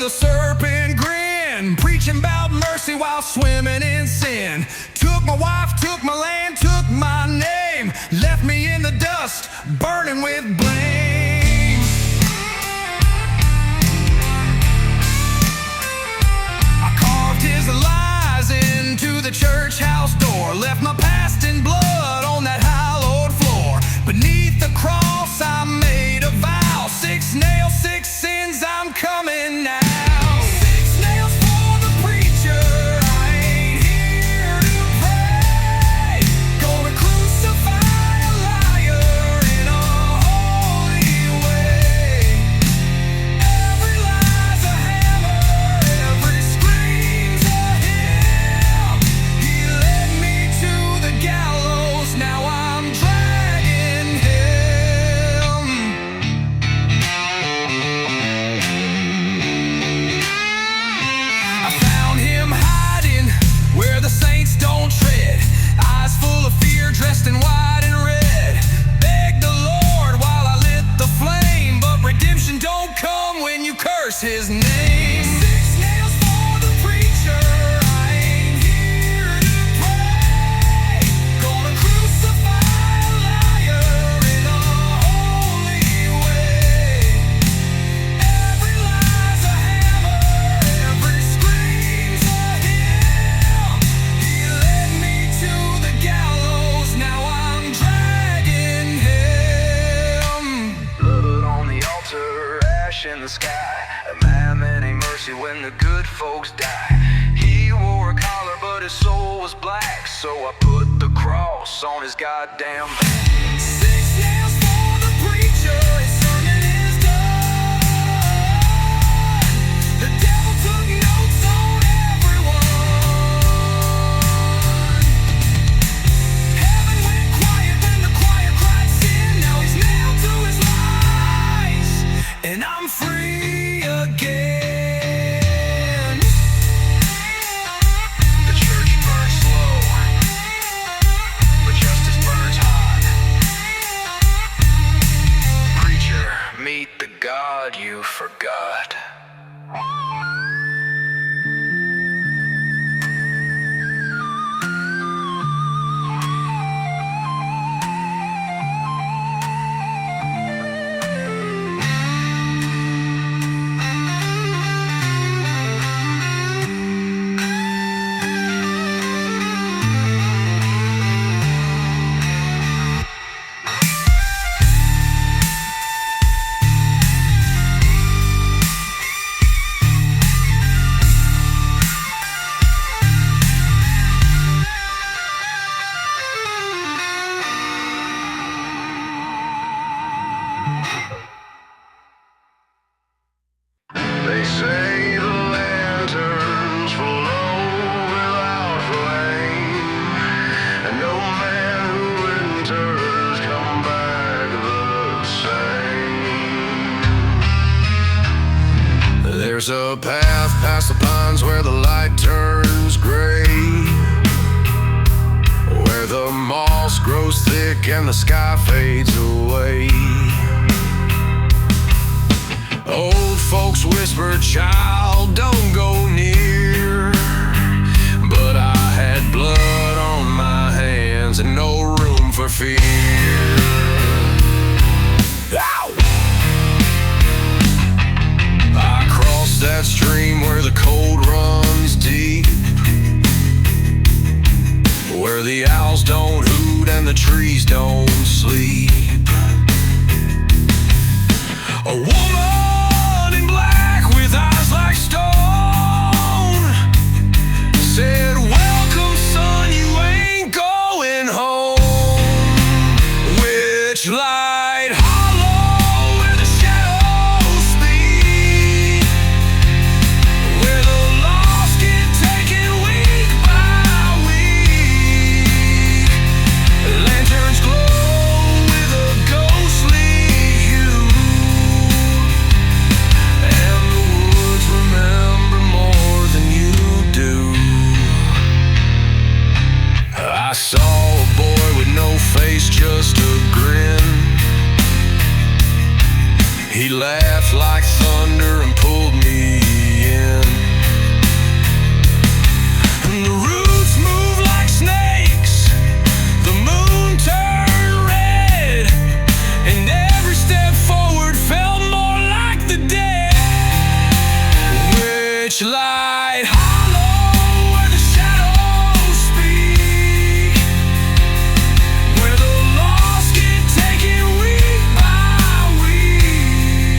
with a serpent grin, preaching about mercy while swimming in sin. Took my wife, took my land, took my name, left me in the dust, burning with blame. I carved his lies into the church house door, left my past in blood on that hallowed floor. Beneath the cross I made a vow, 6 nails, 6 sins, I'm coming now. 6 nails for the preacher, I ain't here to pray. Gonna crucify a liar in a holy way. Every lie's a hammer, every scream's a hymn. He led me to the gallows, now I'm dragging him. I found him hiding where the saints don't tread, eyes full of fear, dressed in white and red. Begged the Lord while I lit the flame, but redemption don't come when you curse his name. 6 nails for the preacher, I ain't here to pray. Gonna crucify a liar in a holy way. Every lie's a hammer, every scream's a hymn. He led me to the gallows, now I'm dragging him. Blood on the altar, ash in the sky. A mammon ain't mercy when the good folks die. He wore a collar but his soul was black, so I put the cross on his goddamn back. 6 nails for the preacher, his sermon is done. The devil took notes on everyone. Heaven went quiet when the choir cried sin. Now he's nailed to his lies, and I'm free again. The church burns slow, but justice burns hot. Preacher, meet the God you forgot. They say the lanterns flow without flame, and no man who enters come back the same. There's a path past the pines where the light turns gray, where the moss grows thick and the sky fades away. Old folks whisper, child, don't go near, but I had blood on my hands and no room for fear. Ow! I crossed that stream where the cold runs deep, where the owls don't hoot and the trees don't sleep. A woman in black with eyes like stone said, welcome son, you ain't going home. Witchlight Hollow, where the shadows speak, where the lost get taken week by week. Lanterns glow with a ghostly hue, and the woods remember more than you do. I saw a boy with no face, just a grin. He laughed like thunder and pulled me The roots move like snakes, the moon turned red, and every step forward felt more like the dead. Witchlight Hollow, where the shadows speak, where the lost get taken week by week.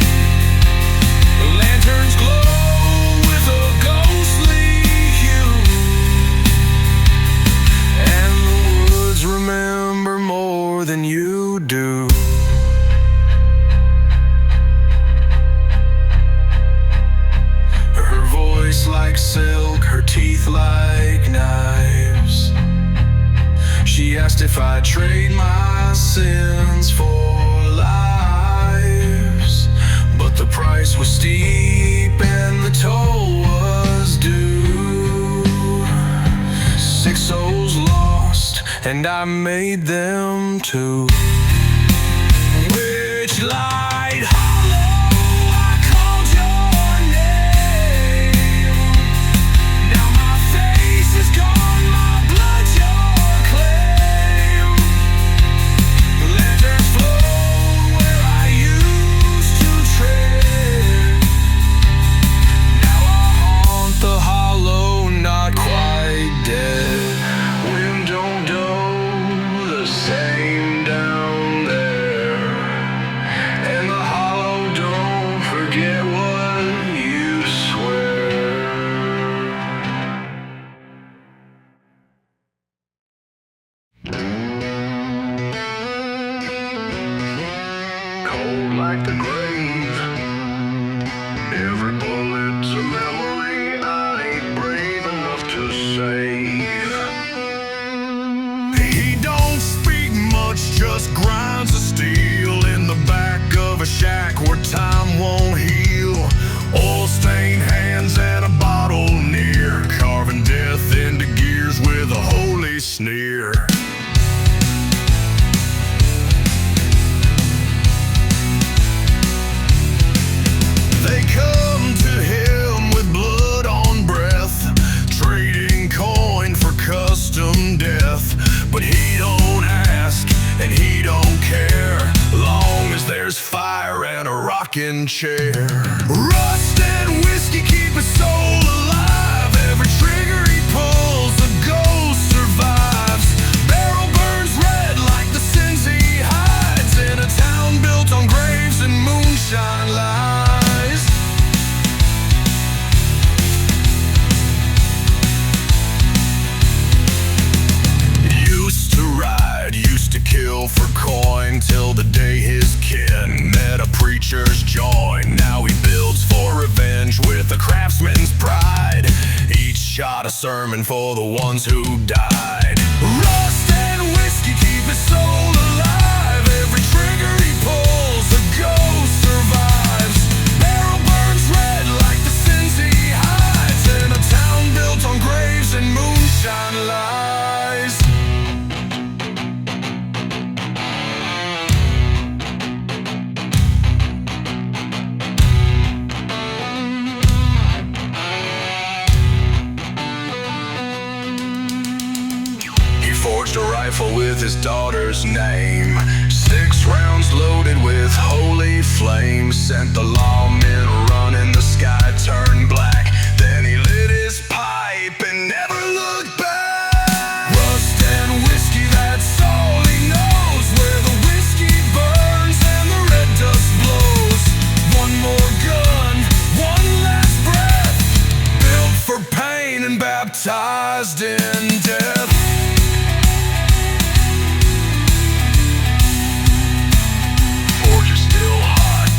The lanterns glow with a ghostly hue, and the woods remember more than you do. Her voice like silk, her teeth like knives. She asked if I'd trade my sins for lives, but the price was steep and the toll was due. 6 souls lost, and I made them too. Witchlight Hollow, I called your name. Now my face is gone, my blood's your claim. Lanterns float where I used to tread. Now I haunt the hollow, not quite dead. Wind don't do the same down there, and the hollow don't forget what you swear. Cold like the grave, every bullet's a memory I ain't brave enough to save. He don't speak much, just grinds of steel in the back of a shack where time won't heal. Oil-stained hands and a bottle near, carving death into gears with a holy sneer. They come to him with blood on breath, trading coin for custom death. But he don't ask and he don't care, long as there's fire and a rocking chair. Rust and whiskey keep his soul alive, every trigger he pulls a ghost survives. Barrel burns red like the sins he hides, in a town built on graves and moonshine lies. Used to ride, used to kill for coin, till the day his kin met a preacher's join. Now he builds for revenge with a craftsman's pride, each shot a sermon for the ones who died. Rust and whiskey keep his soul alive, every trigger he pulls a ghost survives. Barrel burns red like the sins he hides, in a town built on graves and moonshine lies. He forged a rifle with his daughter's name, 6 rounds loaded with holy flame. Sent the lawmen running, the sky turned black. Then he lit his pipe and never looked back. Rust and whiskey, that's all he knows, where the whiskey burns and the red dust blows. One more gun, one last breath, built for pain and baptized in death. Forge is still hot,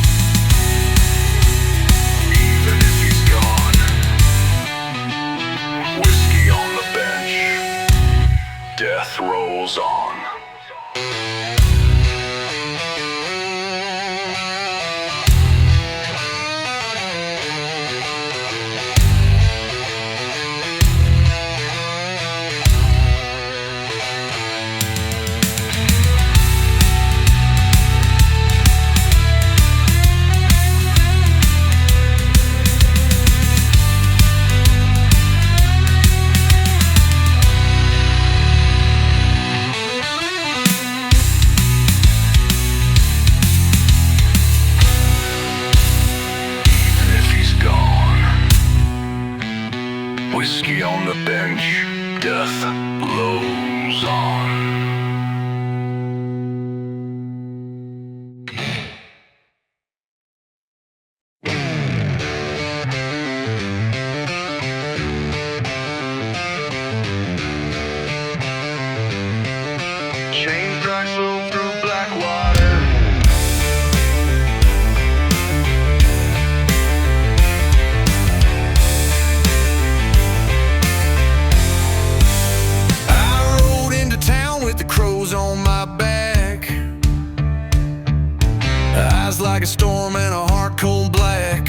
whiskey on the bench, death blows on. Chain drive slow through black water. I rode into town with the crows on my back, eyes like a storm and a heart cold black.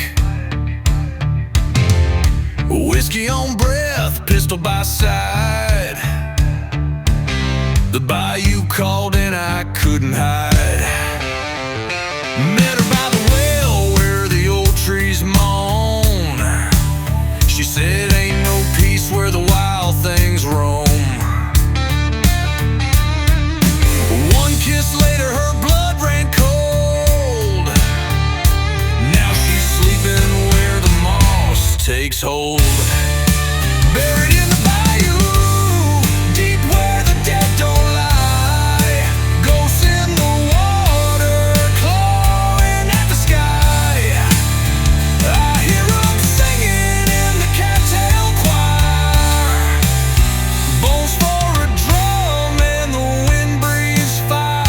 Whiskey on breath, pistol by side. The bayou called and I couldn't hide. Met her by the well where the old trees moan. She said ain't no peace where the wild things roam. One kiss later her blood ran cold. Now she's sleeping where the moss takes hold. Buried in the bayou, deep where the dead don't lie. Ghosts in the water, clawing at the sky. I hear them singing in the cattail choir. Bones for a drum and the wind breathes fire.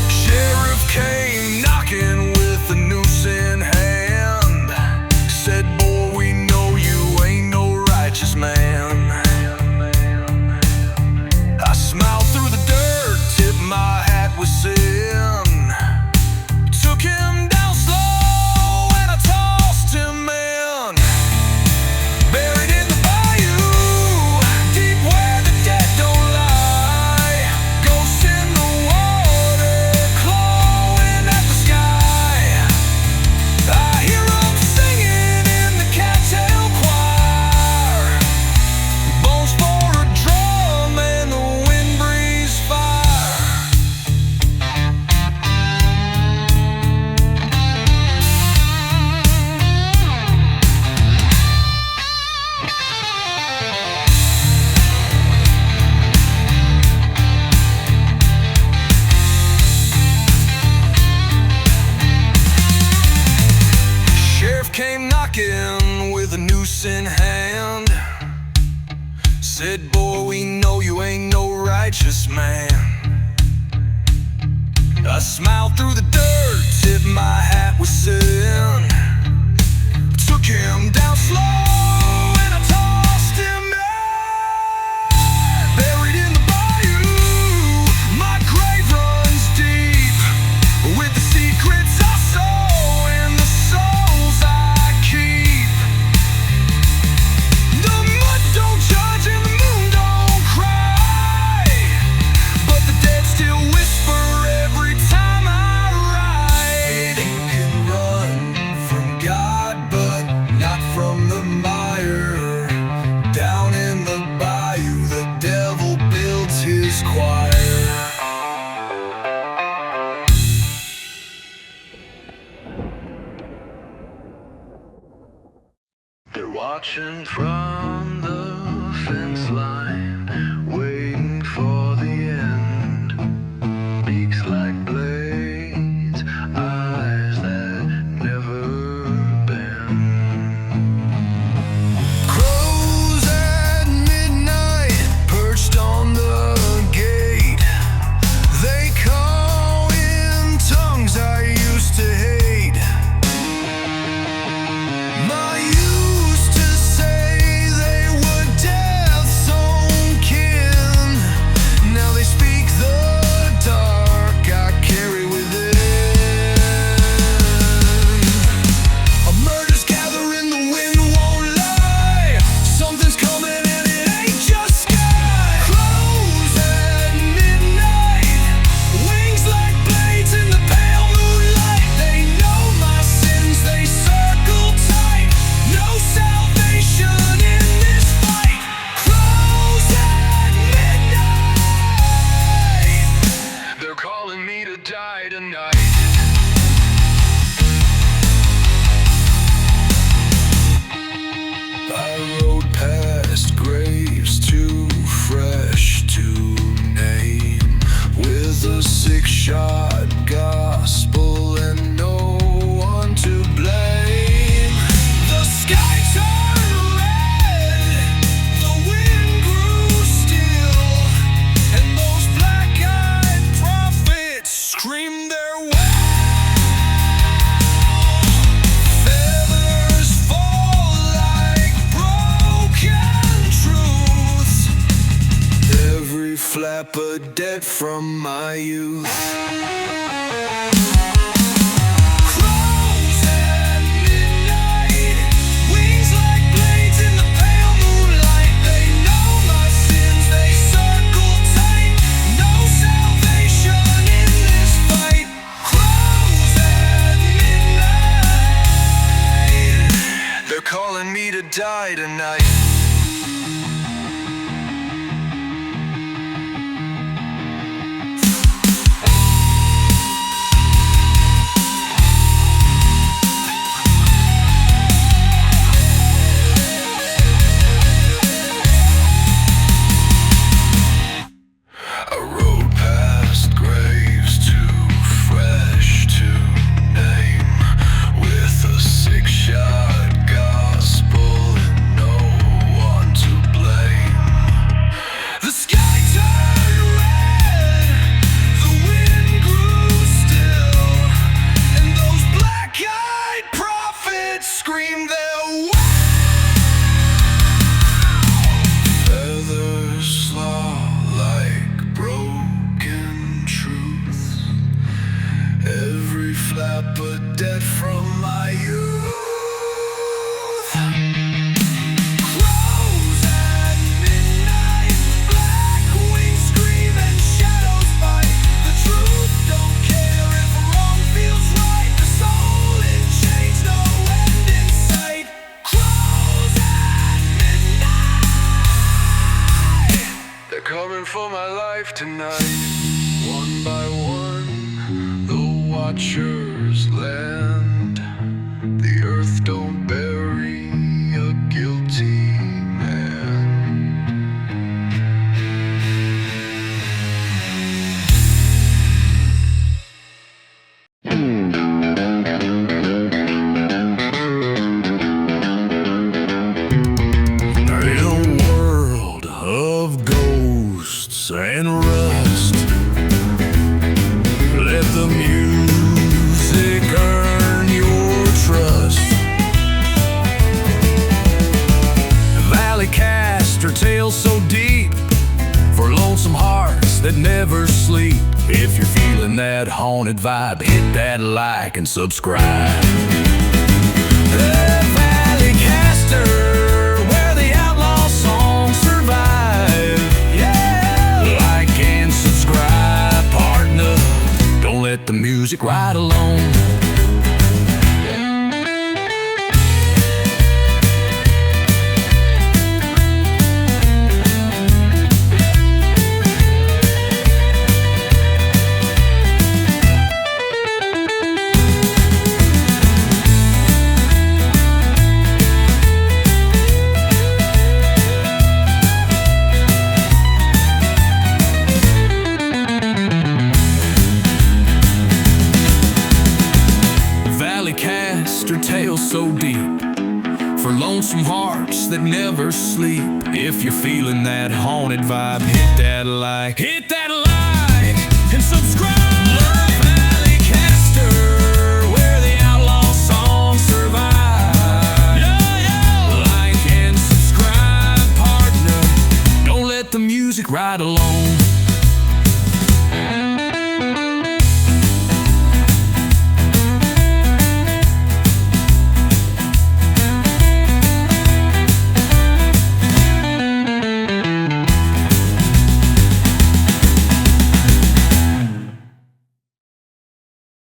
Sheriff came knocking with a noose in hand. Said, boy, we know you ain't no righteous man. I smiled through the dirt, tipped my hat with sin. Took him down slow and I tossed him in. Buried in the bayou, deep where the dead don't lie. Ghosts in the water, clawing at the sky. I hear them singing in the cattail choir. Bones for a drum and the wind breathes fire. Sheriff came knocking with a noose in hand. Said, boy, we know you ain't no righteous man. I smiled through the dirt, tipped my hat with sin. Took him down slow and I tossed him in. Buried in the bayou, my grave runs deep with the secrets I sow and the souls I keep. The mud don't judge and the moon don't cry, but the dead still whisper every time I ride. You can run from God, but not from the mire. Down in the bayou, the devil builds his choir. They're watching from the fence line, waiting for the end. Beaks like blades, eyes that never bend. Crows at midnight, perched on the gate. They call in tongues I used to hate. I used to say they were death's own kin. Now they speak the dark I carry within. A murder's gathering, the wind won't lie. Something's coming and it ain't just sky. Crows at midnight, wings like blades in the pale moonlight. They know my sins, they circle tight. No salvation in this fight. Crows at midnight, they're calling me to die tonight. too fresh to name, with a six-shot gospel and no one to blame. The sky turned red, the wind grew still, and those black-eyed prophets screamed their way. Flap a debt from my youth. Crows at midnight, wings like blades in the pale moonlight. They know my sins, they circle tight. No salvation in this fight. Crows at midnight, they're calling me to die tonight. Scream their way. Feathers fall like broken truth. Every flap a debt from my youth. Crows at midnight, black wings scream and shadows fight. The truth don't care if wrong feels right. The soul in chains, no end in sight. Crows at midnight, they're coming for my life tonight. One by one, the watchers land. The earth don't bury a guilty man. In a world of ghosts and rust, let the music earn your trust. ValleyCaster, tales so deep, for lonesome hearts that never sleep. If you're feeling that haunted vibe, hit that like and subscribe. ValleyCaster, where the outlaw songs survive. Yeah, like and subscribe, partner. Don't let the music ride alone. ValleyCaster, tales so deep, for lonesome hearts that never sleep. If you're feeling that haunted vibe, hit that like and subscribe. ValleyCaster, where the outlaw songs survive. Yeah. Like and subscribe, partner. Don't let the music ride along.